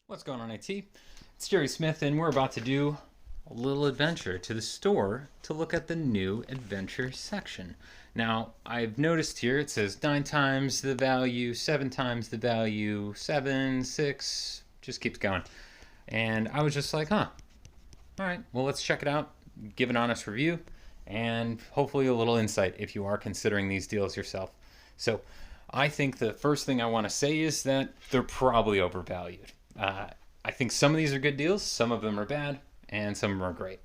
What's going on, IT? It's Jerry Smith, and we're about to do a little adventure to the store to look at the new adventure section. Now, I've noticed here it says 9 times the value, 7 times the value, 7, 6, just keeps going. And I was just like, huh, all right, well, let's check it out, give an honest review, and hopefully a little insight if you are considering these deals yourself. So, I think the first thing I want to say is that they're probably overvalued. Uh, I think some of these are good deals, some of them are bad, and some of them are great.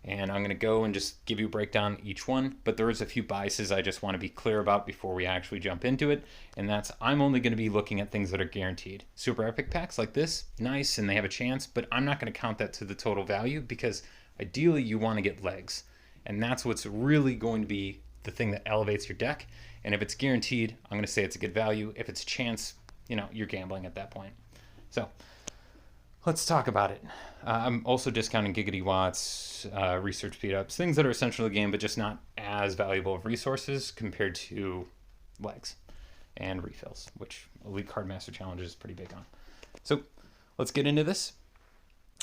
And I'm going to go and just give you a breakdown each one, but there is a few biases I just want to be clear about before we actually jump into it, and that's I'm only going to be looking at things that are guaranteed. Super epic packs like this, nice, and they have a chance, but I'm not going to count that to the total value because ideally you want to get legs, and that's what's really going to be the thing that elevates your deck. And if it's guaranteed, I'm going to say it's a good value. If it's chance, you're gambling at that point. So let's talk about it. I'm also discounting Giggity Watts, research speedups, things that are essential to the game, but just not as valuable of resources compared to legs and refills, which Elite Card Master Challenge is pretty big on. So let's get into this.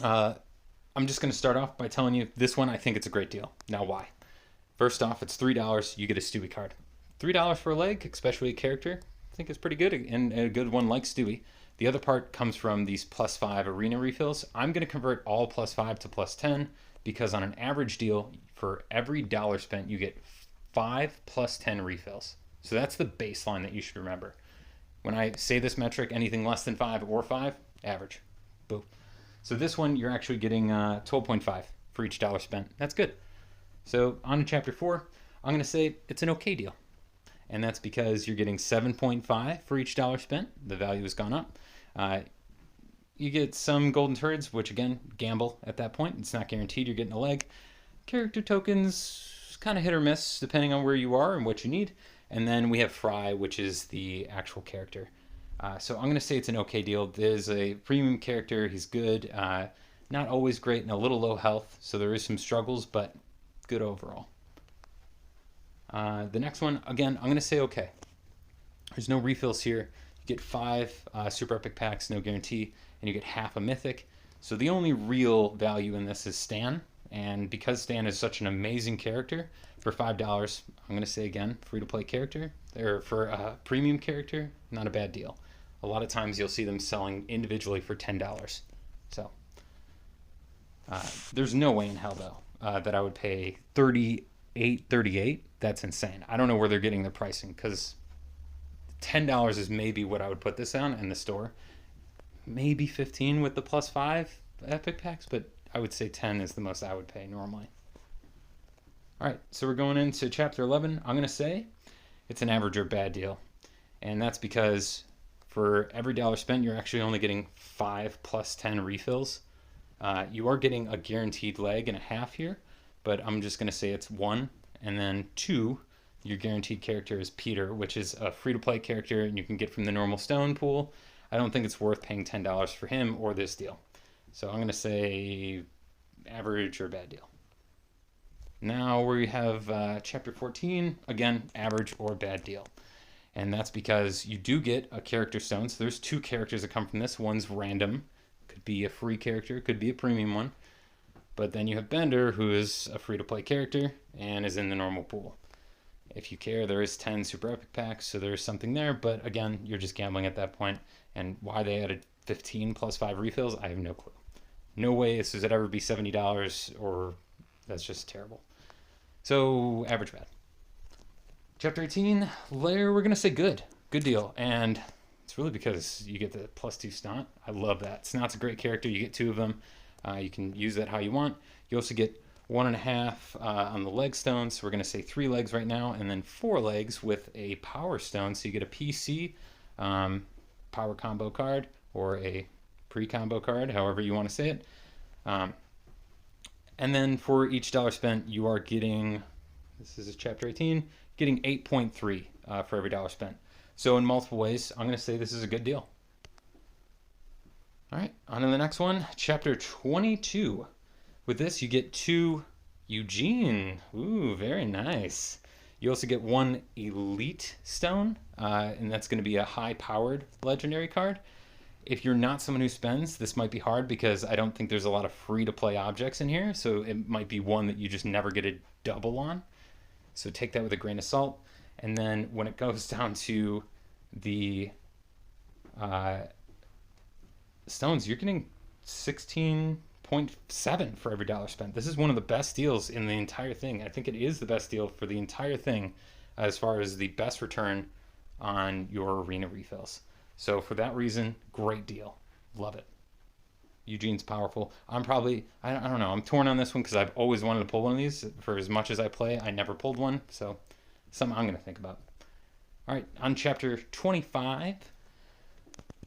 I'm just going to start off by telling you this one, I think it's a great deal. Now, why? First off, it's $3. You get a Stewie card. $3 for a leg, especially a character, I think is pretty good, and a good one like Stewie. The other part comes from these +5 arena refills. I'm going to convert all +5 to +10 because on an average deal, for every dollar spent, you get 5 +10 refills. So that's the baseline that you should remember. When I say this metric, anything less than 5 or 5, average. Boom. So this one, you're actually getting 12.5 for each dollar spent. That's good. So on to chapter 4, I'm going to say it's an okay deal. And that's because you're getting 7.5 for each dollar spent. The value has gone up. You get some golden turds, which again, gamble at that point. It's not guaranteed you're getting a leg. Character tokens, kind of hit or miss depending on where you are and what you need. And then we have Fry, which is the actual character. So I'm going to say it's an okay deal. There's a premium character. He's good. Not always great and a little low health. So there is some struggles, but good overall. The next one, again, I'm going to say okay. There's no refills here. You get 5 super epic packs, no guarantee, and you get half a mythic. So the only real value in this is Stan. And because Stan is such an amazing character, for $5, I'm going to say again, free-to-play character, or for a premium character, not a bad deal. A lot of times you'll see them selling individually for $10. So there's no way in hell, though, that I would pay $38.38. That's insane. I don't know where they're getting their pricing because $10 is maybe what I would put this on in the store. Maybe 15 with the +5 epic packs, but I would say 10 is the most I would pay normally. All right, so we're going into chapter 11. I'm going to say it's an average or bad deal. And that's because for every dollar spent, you're actually only getting 5 +10 refills. You are getting a guaranteed leg and a half here, but I'm just going to say it's 1. And then 2, your guaranteed character is Peter, which is a free-to-play character and you can get from the normal stone pool. I don't think it's worth paying $10 for him or this deal. So I'm going to say average or bad deal. Now we have chapter 14, again, average or bad deal. And that's because you do get a character stone. So there's 2 characters that come from this. One's random. Could be a free character, could be a premium one. But then you have Bender, who is a free-to-play character and is in the normal pool. If you care, there is 10 super epic packs, so there is something there. But again, you're just gambling at that point. And why they added 15 +5 refills, I have no clue. No way this would ever be $70, or that's just terrible. So average bad. Chapter 18, layer, we're going to say good. Good deal. And it's really because you get the +2 Snot. I love that. Snot's a great character. You get 2 of them. You can use that how you want. You also get 1.5 on the leg stones. So we're going to say 3 legs right now, and then 4 legs with a power stone. So you get a PC power combo card or a pre-combo card, however you want to say it. And then for each dollar spent, you are getting, this is chapter 18, getting 8.3 for every dollar spent. So in multiple ways, I'm going to say this is a good deal. All right, on to the next one, chapter 22. With this, you get 2 Eugene. Ooh, very nice. You also get 1 Elite Stone, and that's going to be a high-powered legendary card. If you're not someone who spends, this might be hard because I don't think there's a lot of free to play objects in here. So it might be one that you just never get a double on. So take that with a grain of salt. And then when it goes down to the stones, you're getting 16.7 for every dollar spent. This is one of the best deals in the entire thing. I think it is the best deal for the entire thing as far as the best return on your arena refills. So for that reason, great deal. Love it. Eugene's powerful. I don't know. I'm torn on this one because I've always wanted to pull one of these. For as much as I play, I never pulled one. So something I'm going to think about. All right, on chapter 25.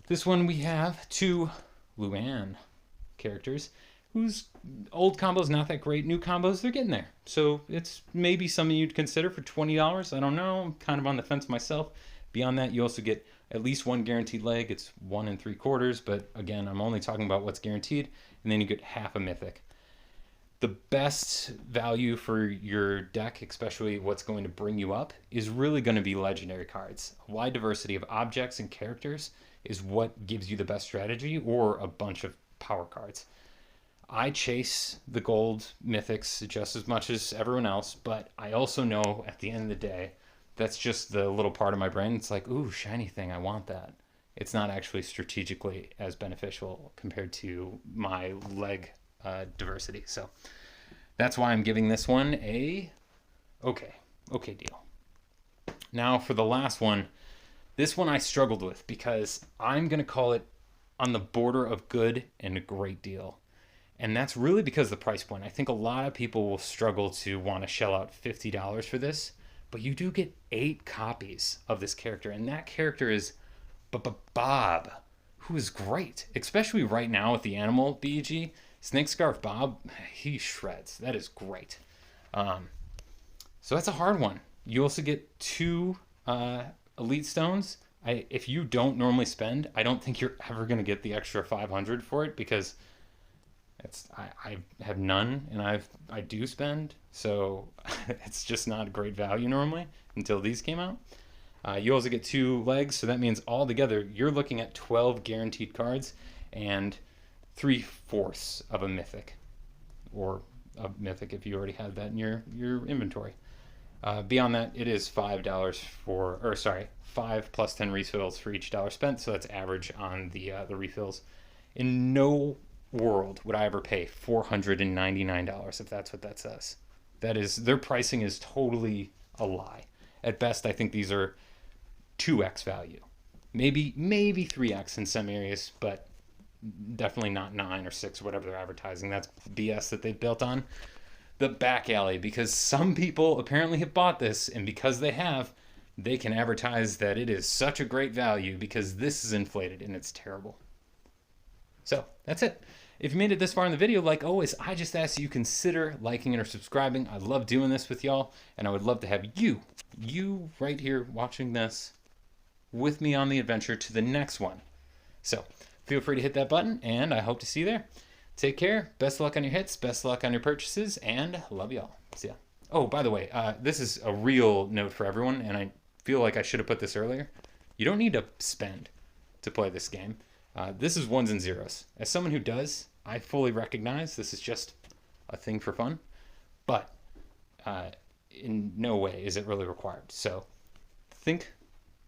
This one we have two Luanne characters whose old combos not that great. New combos, they're getting there. So it's maybe something you'd consider for $20. I don't know. I'm kind of on the fence myself. Beyond that, you also get at least one guaranteed leg. It's 1 3/4, but again, I'm only talking about what's guaranteed. And then you get half a mythic. The best value for your deck, especially what's going to bring you up, is really going to be legendary cards. A wide diversity of objects and characters is what gives you the best strategy, or a bunch of power cards. I chase the gold mythics just as much as everyone else, but I also know at the end of the day, that's just the little part of my brain. It's like, ooh, shiny thing, I want that. It's not actually strategically as beneficial compared to my leg diversity. So that's why I'm giving this one a okay deal. Now for the last one, this one I struggled with because I'm going to call it on the border of good and a great deal. And that's really because of the price point. I think a lot of people will struggle to want to shell out $50 for this, but you do get 8 copies of this character, and that character is Bob, who is great, especially right now with the animal BG. Snake Scarf Bob, he shreds. That is great. So that's a hard one. You also get 2 Elite Stones. If you don't normally spend, I don't think you're ever going to get the extra 500 for it because I have none, and I do spend, so it's just not a great value normally until these came out. You also get 2 legs, so that means altogether you're looking at 12 guaranteed cards and 3/4 of a mythic, or a mythic if you already had that in your inventory. Beyond that, it is $5 5 plus 10 refills for each dollar spent, so that's average on the refills. In no world would I ever pay $499 if that's what that says. That is, their pricing is totally a lie. At best, I think these are 2x value, maybe 3x in some areas, but definitely not 9 or 6 or whatever they're advertising. That's BS that they've built on the back alley, because some people apparently have bought this, and because they have, they can advertise that it is such a great value because this is inflated, and it's terrible. So that's it. If you made it this far in the video, like always, I just ask you consider liking it or subscribing. I love doing this with y'all, and I would love to have you right here watching this with me on the adventure to the next one. So feel free to hit that button, and I hope to see you there. Take care. Best of luck on your hits. Best of luck on your purchases, and love y'all. See ya. Oh, by the way, this is a real note for everyone, and I feel like I should have put this earlier. You don't need to spend to play this game. This is 1s and 0s. As someone who does, I fully recognize this is just a thing for fun, but in no way is it really required. So think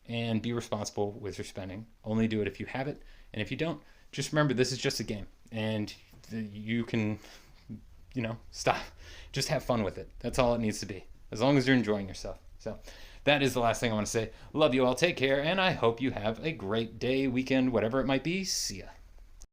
and be responsible with your spending. Only do it if you have it, and if you don't, just remember this is just a game, and you can, stop. Just have fun with it. That's all it needs to be, as long as you're enjoying yourself. So that is the last thing I want to say. Love you all. Take care, and I hope you have a great day, weekend, whatever it might be. See ya.